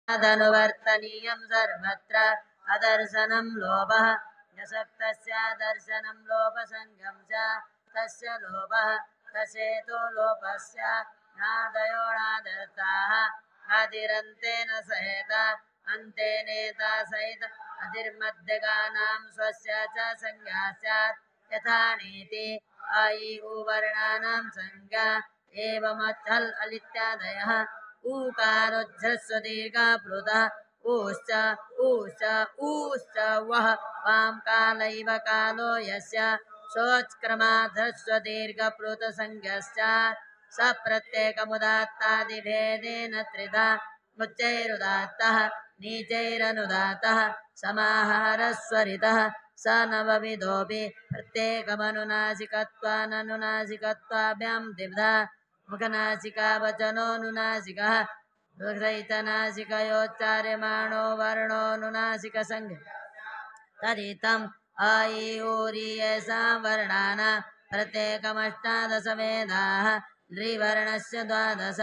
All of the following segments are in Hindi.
तदनुवर्तनीयं सर्वत्र अदर्शनं लोभः यशक्तस्य दर्शनं लोभसङ्गं च तस्य लोभः तसेतो लोभस्य नादयो नादर्ताः आदिरन्तेन सहेत अन्तेनेता सहित अधिर्मध्यगानां स्वस्य च संज्ञा स्यात् यथा नीति अयि उवर्णानां संज्ञा एवमचल् अलित्यादयः ऊकारोज्झस्व दीर्घप्लुतः ऊश्च ऊश्च ऊश्च वः वां कालैव कालो यस्य सोऽच्क्रमाधस्व दीर्घप्लुतसंज्ञश्च स प्रत्येकमुदात्तादिभेदेन त्रिधा उच्चैरुदात्तः नीचैरनुदातः समाहारस्वरितः स नवविधोऽपि प्रत्येकमनुनासिकत्वाननुनासिकत्वाभ्यां द्विधा मुखनासिकावचनोऽनुनासिकः दुग्धैतनासिकयोच्चार्यमाणो वर्णोऽनुनासिकसंज्ञ तदितम् अयिऊर्येषां वर्णानां प्रत्येकमष्टादशवेदाः द्विवर्णस्य द्वादश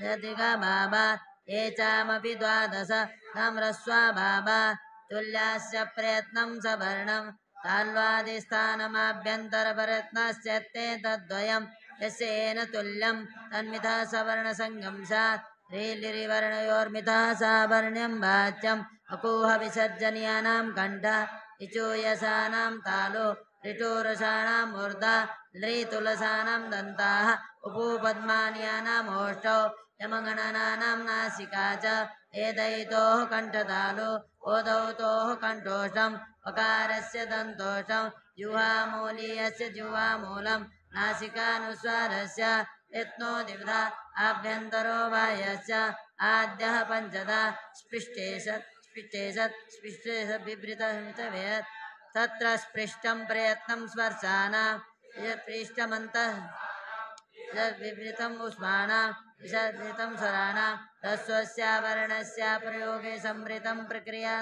यदिगभावात् ये चामपि द्वादश नम्रस्वभावात् तुल्यास्य प्रयत्नं सवर्णं ताल्वादिस्थानमाभ्यन्तरप्रयत्नश्चेत्तेतद्द्वयं यस्य येन तुल्यं तन्मितः सवर्णसङ्गं स्यात् ह्रीलिरिवर्णयोर्मितः सावर्ण्यं वाच्यम् अकूह विसर्जनीयानां कण्ठ इचूयसानां तालु ऋटुरसानां मूर्धा लृतुलसानां दन्ताः उपूपद्मानीयानाम् ओष्ठौ यमगणनानां नासिका च एतैतोः कण्ठतालु ओदौतोः कण्ठोष्ठम् वकारस्य दन्तोष्ठम् जुह्वामूलीयस्य जुह्वामूलम् नासिकानुस्वारस्य यत्नो द्विधा आभ्यन्तरो बाह्यस्य आद्यः पञ्चधा स्पृष्टेशत् बिभृतमितवेत् तत्र स्पृष्टं प्रयत्नं स्पर्शानां यत्पृष्टमन्तः यद्विवृतम् उष्माणां विसर्जितं स्वराणां ह्रस्वस्यावर्णस्य प्रयोगे संवृतं प्रक्रिया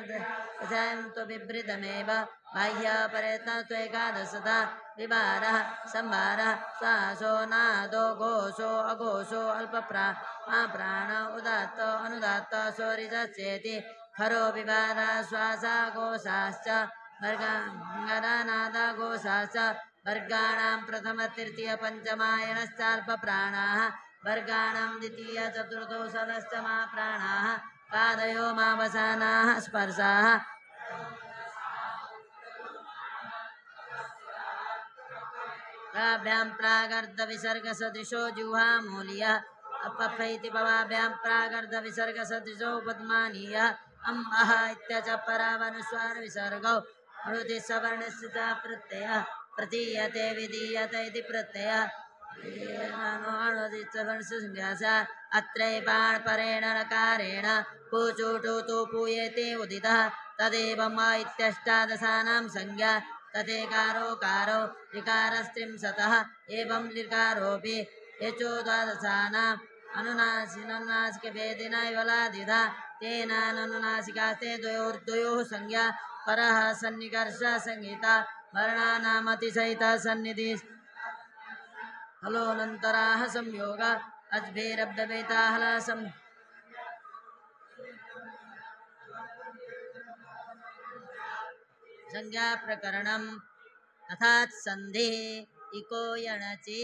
तु विवृतमेव बाह्यप्रयत्नत्वेकादशता विभारः संभारः श्वासो नादो घोषो अघोषो अल्पप्राण उदात्त अनुदात्त स्वरितश्चेति खरो विभारः श्वासाघोषाश्च वर्गानादाघोषाश्च वर्गाणां प्रथम तृतीय पञ्चमायणश्चाल्पप्राणाः वर्गाणां द्वितीय चतुर्थो षडश्चमाप्राणाः पादयो मावसानाः स्पर्शाः ताभ्यां प्रागर्धविसर्गसदृशो जुह्वामूलीयः अपफैति भवाभ्यां प्रागर्धविसर्गसदृशो पद्मानीयः अम्बः इत्यच परावनुस्वारविसर्गौ अणुति सवर्णस्य च प्रत्ययः प्रतीयते विधीयते इति प्रत्ययः अत्रैपाणपरेण नकारेण पूचूटुतु पूयेते उदितः तदेवम् इत्यष्टादशानां संज्ञा तदेकारो कारो ऋकारस्त्रिंशतः एवं लिकारोऽपि यचोद्वादशानाम् अनुनासिकभेदिना विवलादिधा तेनानुनासिकास्ते द्वयोर्द्वयोः संज्ञा परः सन्निकर्ष संहिता वर्णानामतिसहिता सन्निधि हलोऽनन्तराः संयोग अज्भेरभ्यवेताहलासं संज्ञा प्रकरणम् अर्थात् संधि इको यणचि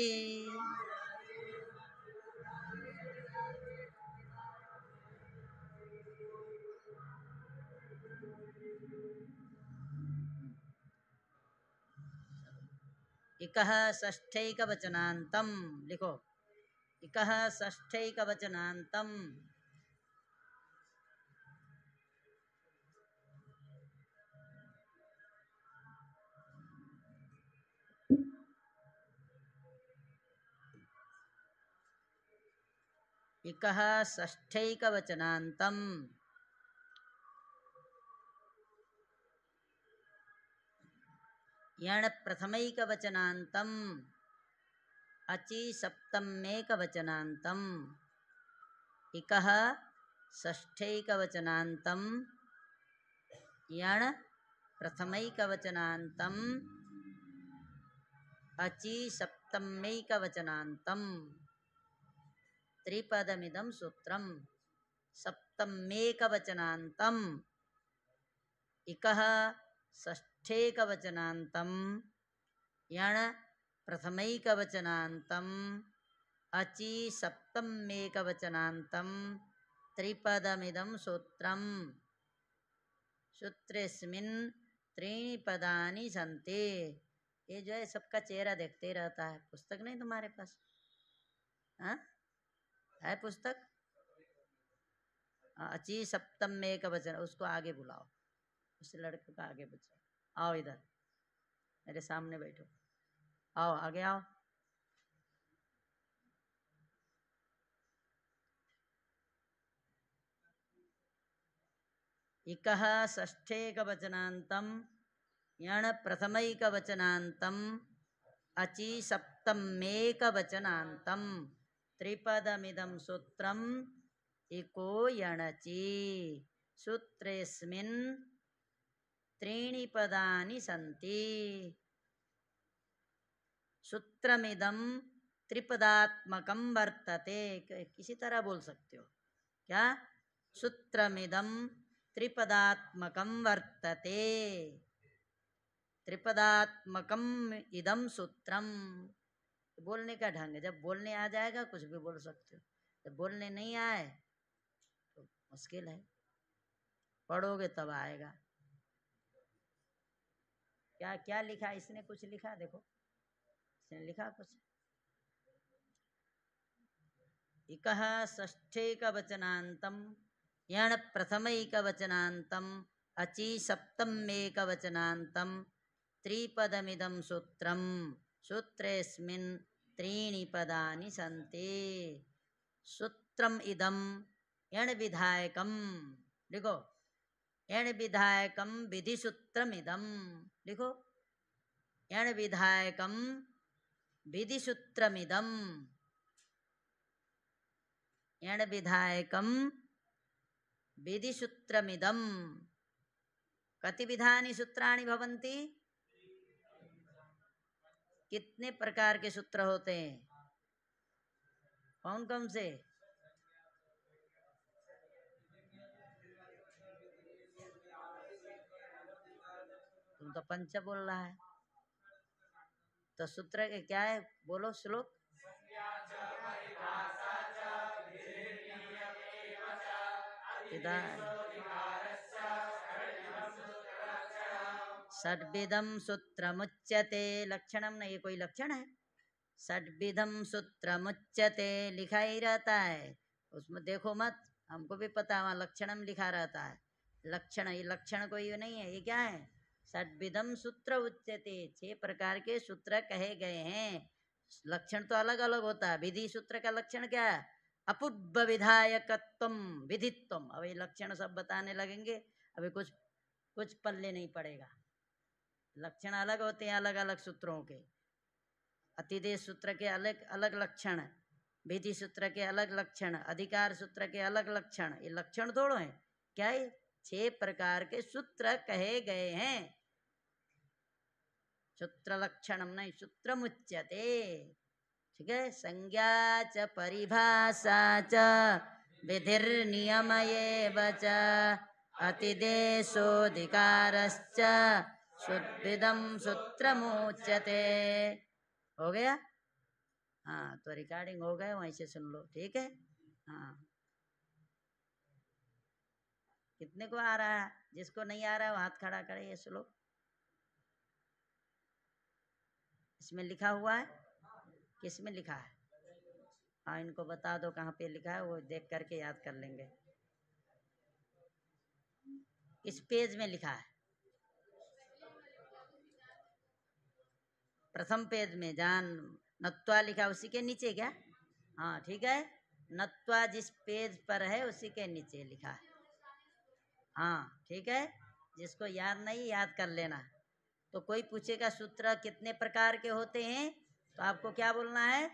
इकः षष्ठैकवचनान्तं लिखो इकः षष्ठैकवचनान्तं इकः षष्ठैकवचनान्तं यण् प्रथमैकवचनान्तं अचि सप्तमेकवचनान्तं इकः षष्ठैकवचनान्तं यण् प्रथमैकवचनान्तं अचि सप्तमैकवचनान्तं त्रिपदमिदं सूत्रं सप्त सप्तमेकवचनान्तम् इकः षष्ठेकवचनान्तम् यण प्रथमैकवचनान्तम् अचि सप्तमेकवचनान्तम् त्रिपदमिदं सूत्रम् सूत्रेस्मिन् त्रीणि पदानि सन्ति। ये जो है सबका चेहरा देखते ही रहता है। पुस्तक नहीं तुम्हारे पास? हाँ, है पुस्तक? अचि सप्तमेकवचन, उसको आगे बुलाओ, उस लड़के को आगे बुलाओ। आओ इधर, मेरे सामने बैठो, आओ आगे आओ। इकः षष्ठेकवचनान्तम् यण प्रथमैकवचनान्तम् अचि सप्तमेकवचनान्तम् त्रिपदमिदं सूत्रम् इको यणचि सूत्रेस्मिन् त्रीणि पदानि सन्ति। सूत्रमिदं त्रिपदात्मकं वर्तते। किसी तरह बोल सकते हो क्या? सूत्रमिदं त्रिपदात्मकं वर्तते। त्रिपदात्मकम इदम सूत्रम। बोलने का ढंग है, जब बोलने आ जाएगा कुछ भी बोल सकते हो, जब बोलने नहीं आए तो मुश्किल है, पढ़ोगे तब आएगा। क्या क्या लिखा इसने? कुछ लिखा देखो, इसने लिखा कुछ। इकः षष्ठेकवचनान्तम् यण प्रथमैकवचनान्तम् अचि सप्तमेकवचनान्तम् त्रिपदमिदं सूत्रम् सूत्रेस्मिन् त्रीणि पदानि सन्ति। सूत्रम् इदं यण विधायकं, लिखो, यण विधायकं विधिसूत्रमिदं, लिखो, यण विधायकं विधिसूत्रमिदं, यण विधायकं विधिसूत्रमिदं। कति विधानि सूत्राणि भवन्ति? कितने प्रकार के सूत्र होते हैं? कौन कौन से? तुम तो पंच बोल रहा है, तो सूत्र के क्या है? बोलो श्लोक। षड्विधं सूत्रमुच्यते। लक्षणम नहीं, ये कोई लक्षण है? षड्विधं सूत्रमुच्यते लिखा ही रहता है, उसमें देखो मत, हमको भी पता है वहाँ लक्षणम लिखा रहता है। लक्षण, ये लक्षण कोई नहीं है, ये क्या है? षड्विधम सूत्र उच्यते, 6 प्रकार के सूत्र कहे गए हैं। लक्षण तो अलग अलग होता है। विधि सूत्र का लक्षण क्या है? अपूर्व विधायकत्वम विधित्वम। अब ये लक्षण सब बताने लगेंगे, अभी कुछ कुछ पल्ले नहीं पड़ेगा। लक्षण अलग होते हैं अलग अलग सूत्रों के। अतिदेश सूत्र के अलग अलग लक्षण, विधि सूत्र के अलग लक्षण, अधिकार सूत्र के अलग लक्षण। ये लक्षण थोड़ो है, क्या है? 6 प्रकार के सूत्र कहे गए हैं। सूत्र लक्षणम नहीं, सूत्रमुच्यते। ठीक है। संज्ञा च परिभाषा च विधिर्नियम एव च अतिदेशोऽधिकारश्च शुद्धिदं सूत्रमुच्यते। हो गया? हाँ, तो रिकॉर्डिंग हो गया, वहीं से सुन लो, ठीक है? हाँ, कितने को आ रहा है? जिसको नहीं आ रहा है वो हाथ खड़ा करे। ये श्लोक इसमें लिखा हुआ है? किस में लिखा है? हाँ, इनको बता दो कहाँ पे लिखा है, वो देख करके याद कर लेंगे। इस पेज में लिखा है, प्रथम पेज में, जान नत्वा लिखा उसी के नीचे क्या? हाँ ठीक है, नत्वा जिस पेज पर है उसी के नीचे लिखा है। हाँ ठीक है, जिसको याद नहीं याद कर लेना। तो कोई पूछेगा सूत्र कितने प्रकार के होते हैं, तो आपको क्या बोलना है?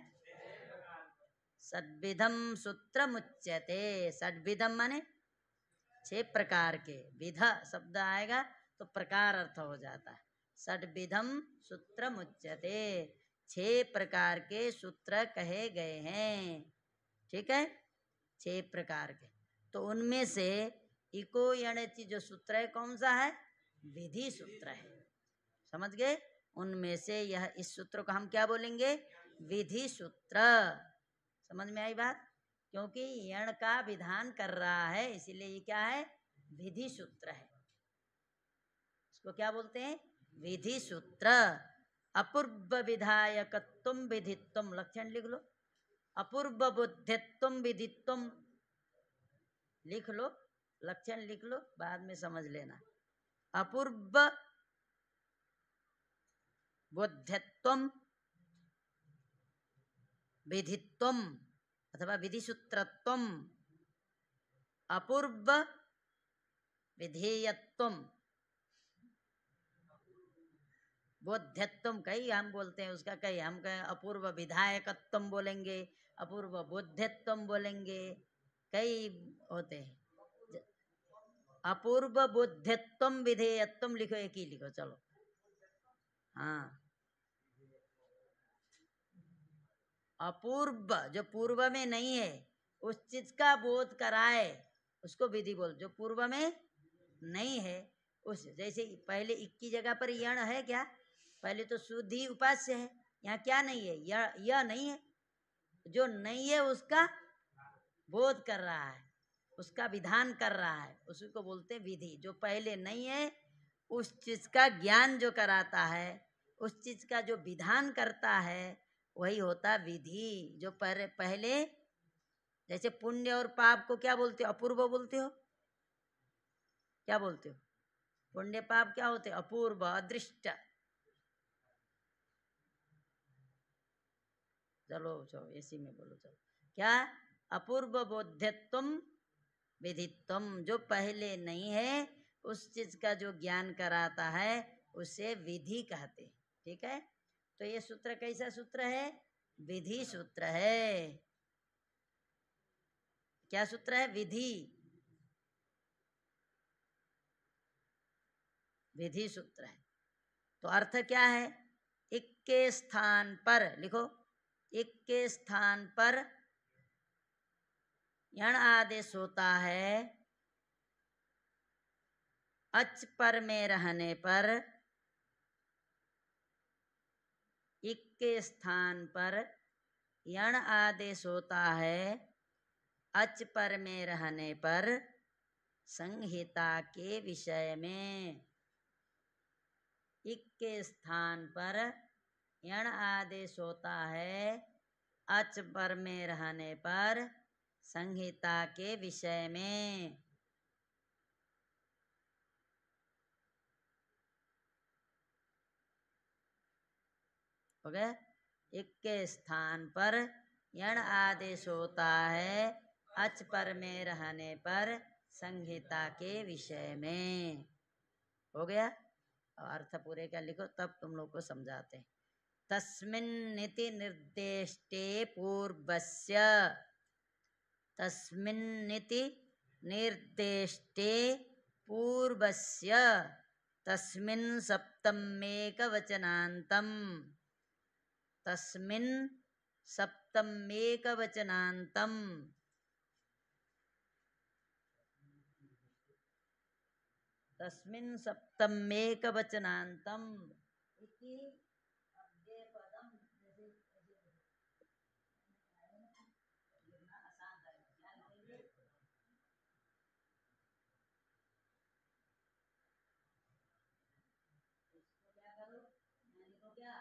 षड्विधम सूत्रमुच्यते। षड्विधम माने 6 प्रकार के, विधा शब्द आएगा तो प्रकार अर्थ हो जाता है। षड्विधम सूत्रमुच्यते, 6 प्रकार के सूत्र कहे गए हैं। ठीक है, 6 प्रकार के। तो उनमें से इको यणचि जो सूत्र है कौन सा है? विधि सूत्र है। समझ गए? उनमें से यह इस सूत्र को हम क्या बोलेंगे? विधि सूत्र। समझ में आई बात? क्योंकि यण का विधान कर रहा है, इसीलिए ये क्या है? विधि सूत्र है। इसको क्या बोलते हैं? विधि सूत्र। अपूर्व विधायकत्वम विधित्वम, लक्षण लिख लो। अपूर्व बुद्धित्वम विधित्वम लिख लो, लक्षण लिख लो, बाद में समझ लेना। अपूर्व बुद्धित्वम विधित्वम अथवा विधिसूत्रत्वम, अपूर्व विधेयत्वम, बोध्यत्वम कई हम बोलते हैं उसका, कई हम कहें अपूर्व विधायकत्वम बोलेंगे, अपूर्व बोध्यत्वम बोलेंगे, कई होते हैं। अपूर्व बोध्यत्वम विधेयत्वम लिखो, एक ही लिखो, चलो। हाँ, अपूर्व जो पूर्व में नहीं है उस चीज का बोध कराए उसको विधि बोल। जो पूर्व में नहीं है उस, जैसे पहले इक की जगह पर यण है क्या? पहले तो शुद्धि उपास्य है, यहाँ क्या नहीं है? यह नहीं है। जो नहीं है उसका बोध कर रहा है, उसका विधान कर रहा है, उसी को बोलते हैं विधि। जो पहले नहीं है उस चीज का ज्ञान जो कराता है, उस चीज का जो विधान करता है, वही होता विधि। जो पहले जैसे पुण्य और पाप को क्या बोलते हो? अपूर्व बोलते हो। क्या बोलते हो? पुण्य पाप क्या होते? अपूर्व, अदृष्ट। चलो चलो इसी में बोलो, चलो। क्या? अपूर्व बोध्यत्वम विधित्वम, जो पहले नहीं है उस चीज का जो ज्ञान कराता है उसे विधि कहते। ठीक है? तो ये सूत्र कैसा सूत्र है? विधि सूत्र है। क्या सूत्र है? विधि, विधि सूत्र है। तो अर्थ क्या है? इक के स्थान पर लिखो, इक के स्थान पर यण आदेश होता है, अच पर में रहने पर, इक के स्थान पर यण आदेश होता है, अच पर में रहने पर संहिता के विषय में। इक के स्थान पर यण आदेश होता है, अच पर में रहने पर संहिता के विषय में। हो गया? इक के स्थान पर यण आदेश होता है, अच पर में रहने पर संहिता के विषय में। हो गया? अर्थ पूरे का लिखो, तब तुम लोग को समझाते हैं। तस्मिन्निति निर्देष्टे पूर्वस्य, तस्मिन्निति निर्देष्टे पूर्वस्य, तस्मिन् सप्तमेकवचनान्तम्, तस्मिन् सप्तमेकवचनान्तम्, तस्मिन् सप्तमेकवचनान्तम् इति अव्ययपदम्। क्या करो? लिखो क्या?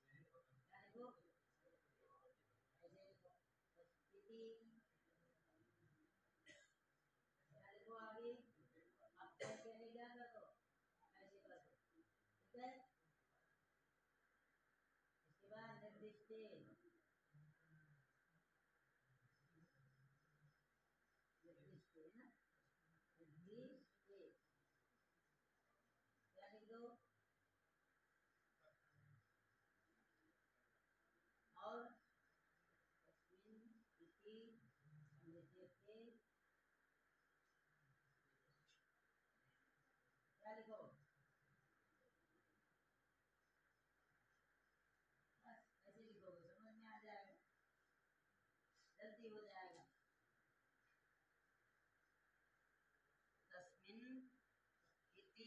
क्या लिखो? ऐसे लिखो, इति। क्या लिखो आगे? अब पहले क्या कर दो? ऐसे कर दो। ठीक है? इसके बाद निर्दिष्ट, निर्दिष्ट है ना, निर्दिष्ट। क्या लिख दो? और तस्मिन् इति निर्दिष्टे क्या लिखो? बस ऐसे लिखोगे, समझ में आ जाएगा, जल्दी हो जाएगा।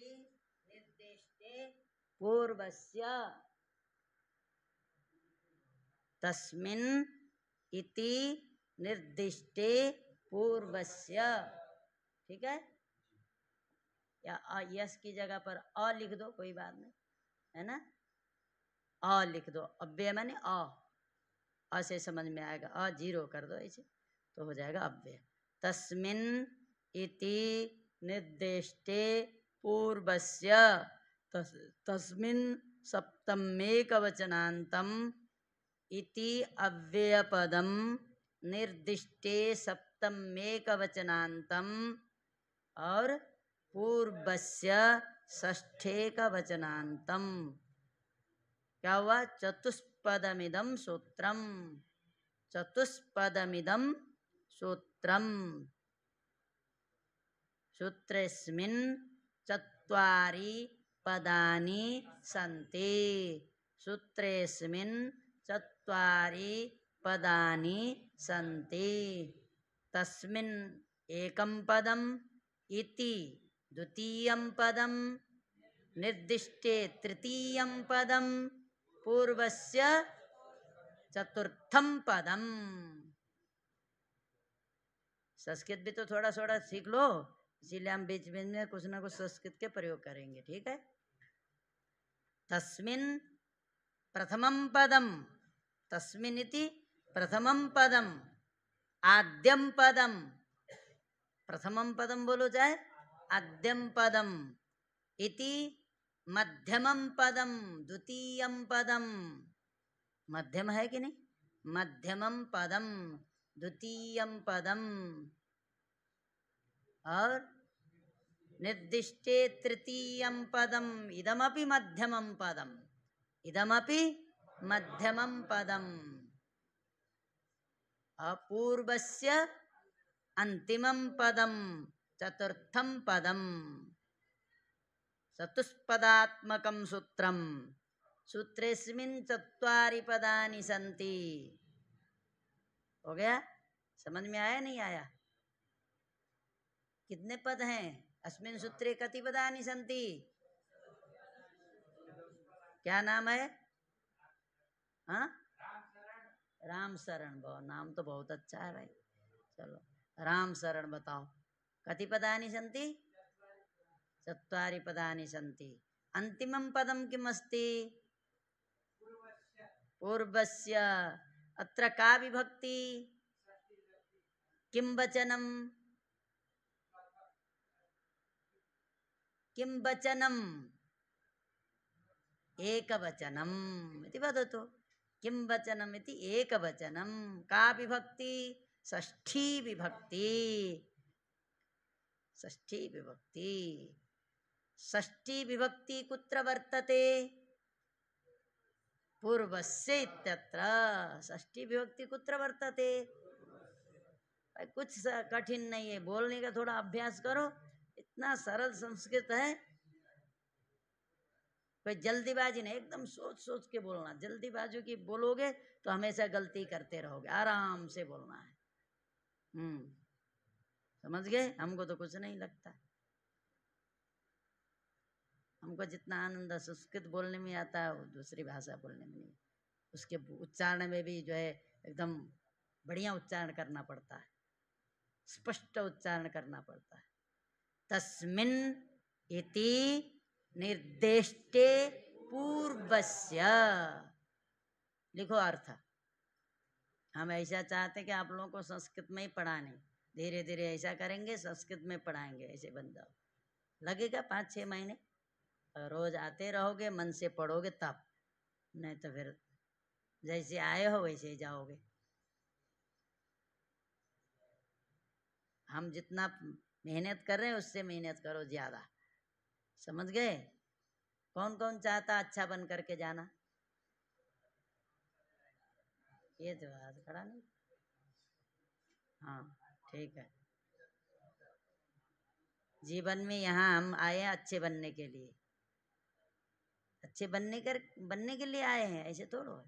निर्दिष्टे पूर्वस्य तस्मिन् इति निर्दिष्टे पूर्वस्य। ठीक है, या यस की जगह पर अ लिख दो, कोई बात नहीं, है ना। अ लिख दो, अव्यय माने अ से समझ में आएगा, अ जीरो कर दो ऐसे तो हो जाएगा अव्यय। तस्मिन् इति निर्दिष्टे पूर्वस्य तस्मिन् सप्तमेकवचनान्तम् इति अव्ययपदं निर्दिष्टे सप्तमेकवचनान्तम् और पूर्वस्य षष्ठेकवचनान्तम्। क्या हुआ? चतुष्पदमिदं सूत्रम, चतुष्पदमिदं सूत्रम। सूत्रेस्मिन् चत्वारि पदानि सन्ति, सूत्रेस्मिन् चत्वारि पदानि सन्ति। तस्मिन् एकं पदम् इति द्वितीयं पदं, निर्दिष्टे तृतीयं पदं, पूर्वस्य चतुर्थं पदम। संस्कृत भी तो थोड़ा थोड़ा सीख लो, इसीलिए हम बीच बीच में कुछ ना कुछ संस्कृत के प्रयोग करेंगे। ठीक है। तस्मिन् प्रथमं पदम, तस्मिन् इति प्रथमं पदम, आद्यं पदम, प्रथमं पदम बोलो चाहे आद्यं पदम, इति मध्यमं पदम, द्वितीयं पदम, मध्यम है कि नहीं, मध्यमं पदम, द्वितीयं पदम, और निर्दिष्टे तृतीयं पदम, इदमपि मध्यमं पदम, इदमपि मध्यमं पदम, अपूर्वस्य अंतिमं पदम, चतुर्थं पदम। चतुष्पदात्मकं सूत्रम, सूत्रेस्मिन् चत्वारि पदानि सन्ति। हो गया? समझ में आया नहीं आया? कितने पद हैं? अस्मिन् सूत्रे कति पदानि सन्ति? क्या नाम है? हाँ, राम शरण। बहुत नाम तो बहुत अच्छा है भाई। चलो राम शरण बताओ, कति पदानि सन्ति? चत्वारि पदानि सन्ति। अंतिमं पदं किम् अस्ति? पूर्वस्य। अत्र का विभक्ति? किं वचनं? किं वचनम्? एकवचनम् इति वदतु। किं वचनम् इति एकवचनं। का विभक्ति? षष्ठी विभक्ति, षष्ठी विभक्ति। षष्ठी विभक्ति कुत्र वर्तते? पूर्वस्य इत्यत्र। षष्ठी विभक्ति कुत्र वर्तते? कुछ कठिन नहीं है, बोलने का थोड़ा अभ्यास करो, इतना सरल संस्कृत है। कोई जल्दीबाजी नहीं, एकदम सोच सोच के बोलना। जल्दीबाजी की बोलोगे तो हमेशा गलती करते रहोगे, आराम से बोलना है। समझ गए? हमको तो कुछ नहीं लगता, हमको जितना आनंद संस्कृत बोलने में आता है वो दूसरी भाषा बोलने में नहीं। उसके उच्चारण में भी जो है एकदम बढ़िया उच्चारण करना पड़ता है, स्पष्ट उच्चारण करना पड़ता है। तस्मिन् इति निर्दिष्टे पूर्वस्य। लिखो अर्थ। हम ऐसा चाहते हैं कि आप लोगों को संस्कृत में ही पढ़ाने, धीरे धीरे ऐसा करेंगे, संस्कृत में पढ़ाएंगे। ऐसे बन जाओ, लगेगा 5-6 महीने, रोज आते रहोगे, मन से पढ़ोगे तब, नहीं तो फिर जैसे आए हो वैसे ही जाओगे। हम जितना मेहनत कर रहे हैं उससे मेहनत करो ज्यादा। समझ गए? कौन कौन चाहता अच्छा बन करके जाना? ये तो आज खड़ा नहीं। हाँ ठीक है। जीवन में यहाँ हम आए हैं अच्छे बनने के लिए, अच्छे बनने के लिए आए हैं, ऐसे थोड़ा है।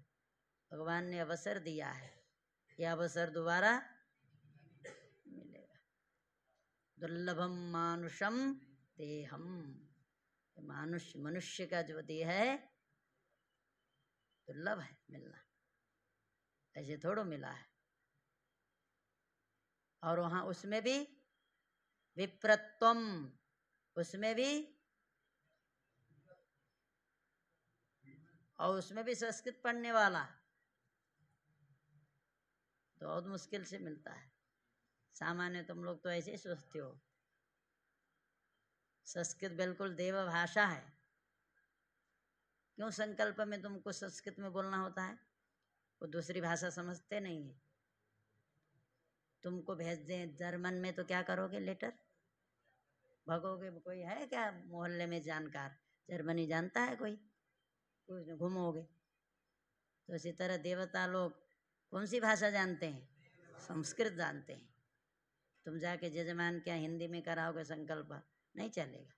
भगवान ने अवसर दिया है, ये अवसर दोबारा मिलेगा। दुर्लभम मानुषम देहम, मनुष्य मनुष्य का जो देह है दुर्लभ है मिलना, ऐसे थोड़ो मिला है। और वहां उसमें भी विप्रत्वम, उसमें भी, और उसमें भी संस्कृत पढ़ने वाला तो बहुत मुश्किल से मिलता है। सामान्य तुम लोग तो ऐसे ही सोचते हो, संस्कृत बिल्कुल देव भाषा है। क्यों संकल्प में तुमको संस्कृत में बोलना होता है? वो दूसरी भाषा समझते नहीं है। तुमको भेज दें जर्मन में तो क्या करोगे? लेटर भगोगे? कोई है क्या मोहल्ले में जानकार जर्मनी जानता है? कोई कुछ घूमोगे। तो इसी तरह देवता लोग कौन सी भाषा जानते हैं? संस्कृत जानते हैं। तुम जाके जजमान क्या हिंदी में कराओगे संकल्प? नहीं चलेगा।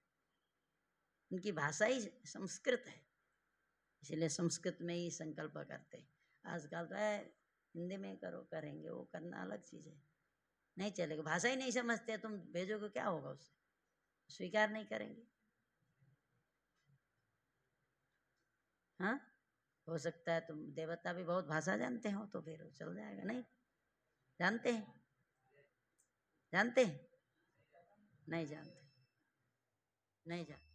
उनकी भाषा ही संस्कृत है, इसलिए संस्कृत में ही संकल्प करते हैं। आजकल तो है हिंदी में करो, करेंगे, वो करना अलग चीज़ है, नहीं चलेगा। भाषा ही नहीं समझते, तुम भेजोगे क्या होगा उससे? स्वीकार नहीं करेंगे। हाँ, हो सकता है तुम देवता भी बहुत भाषा जानते हो तो फिर चल जाएगा। नहीं जानते हैं? जानते हैं? नहीं जानते, नहीं जानते।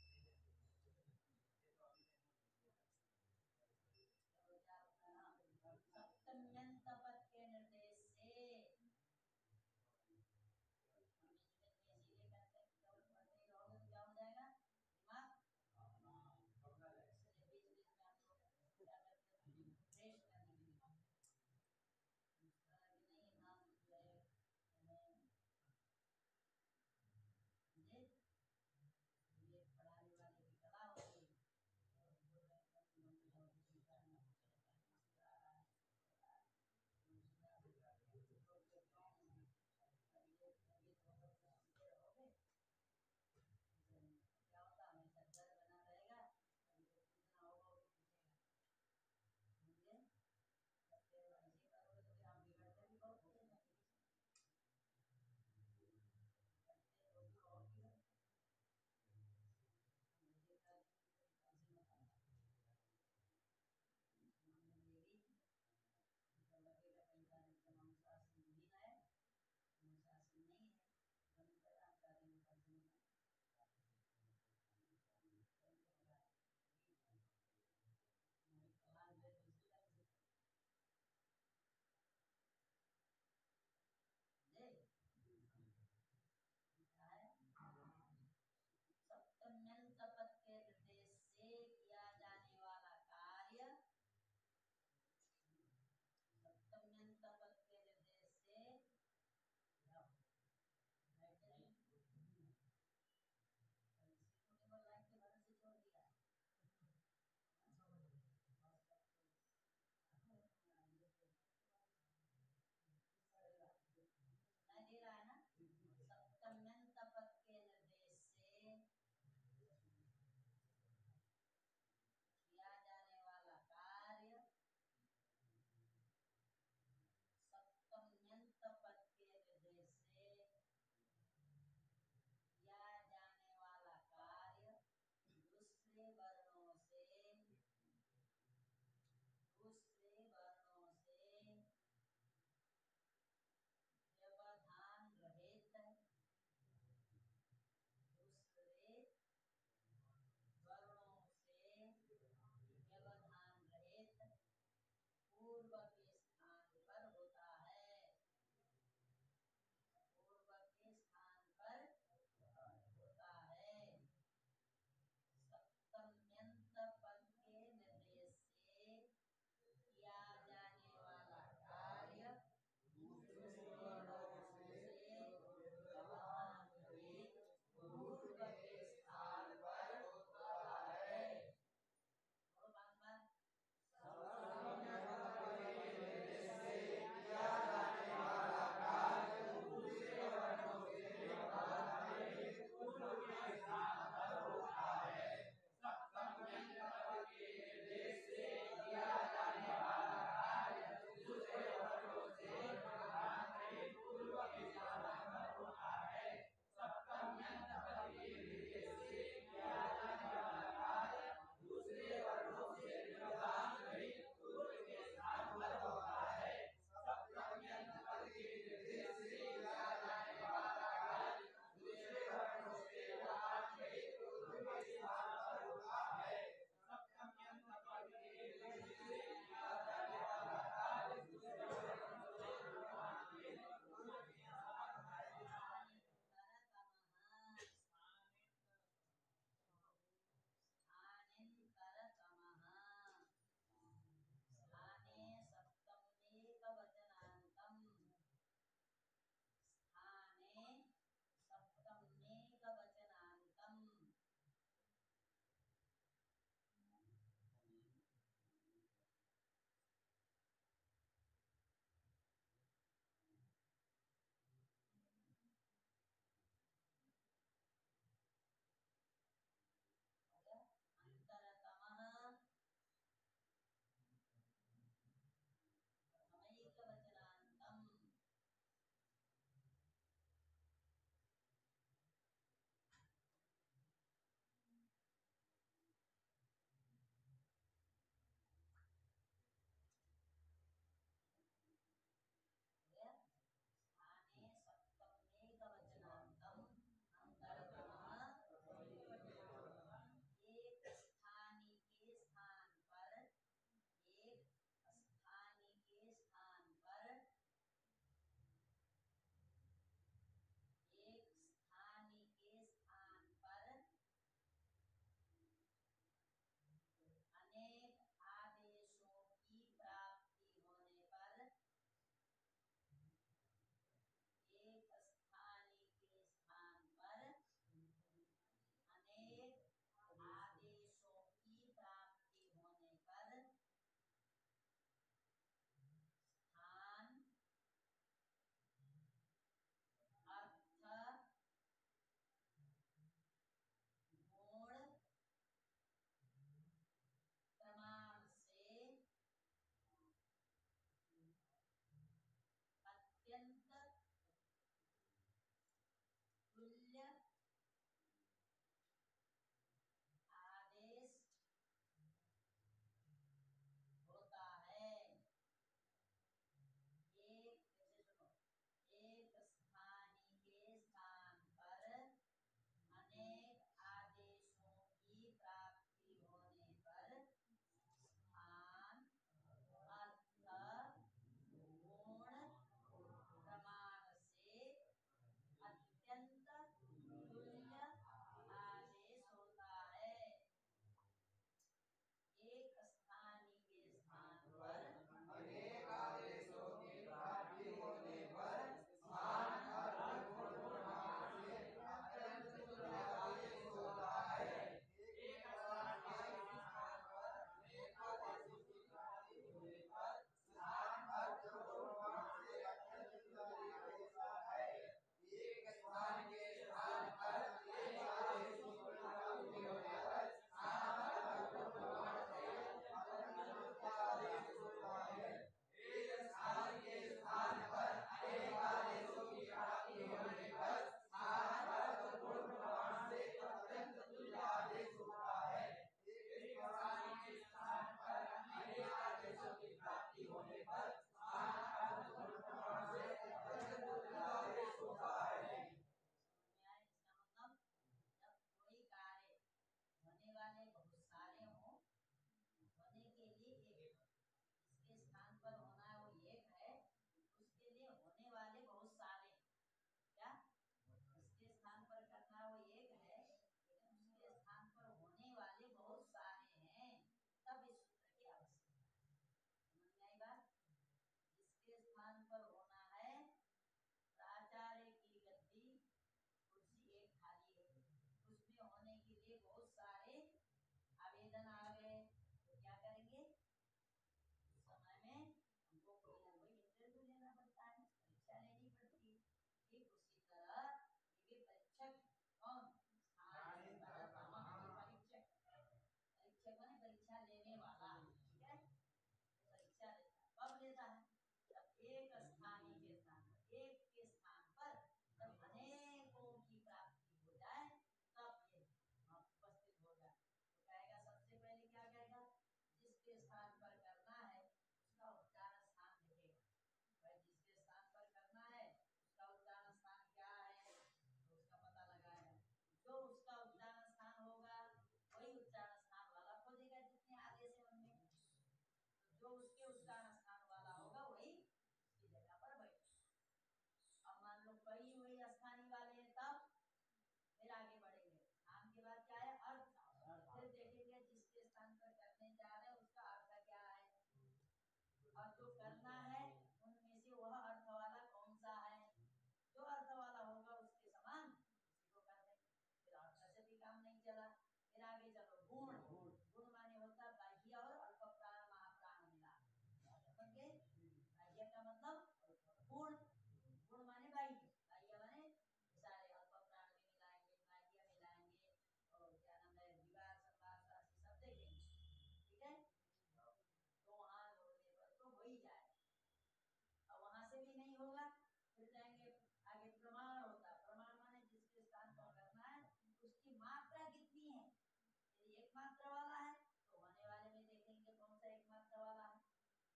मात्रा वाला है तो होने वाले में देखेंगे कौन सा एक मात्रा वाला है,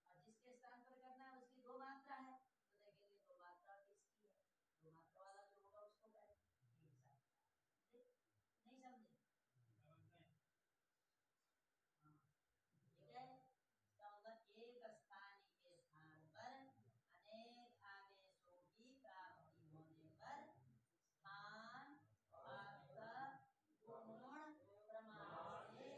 और जिसके स्थान पर करना है उसकी दो मात्रा है तो देखेंगे दो मात्रा किसकी है, दो मात्रा वाला जो होगा उसको करेंगे। नहीं समझे? हाँ ठीक है, इसका मतलब एक स्थान के स्थान पर अनेक आदेशों की प्राप्ति होने पर स्थान भाग गुण प्रमाण से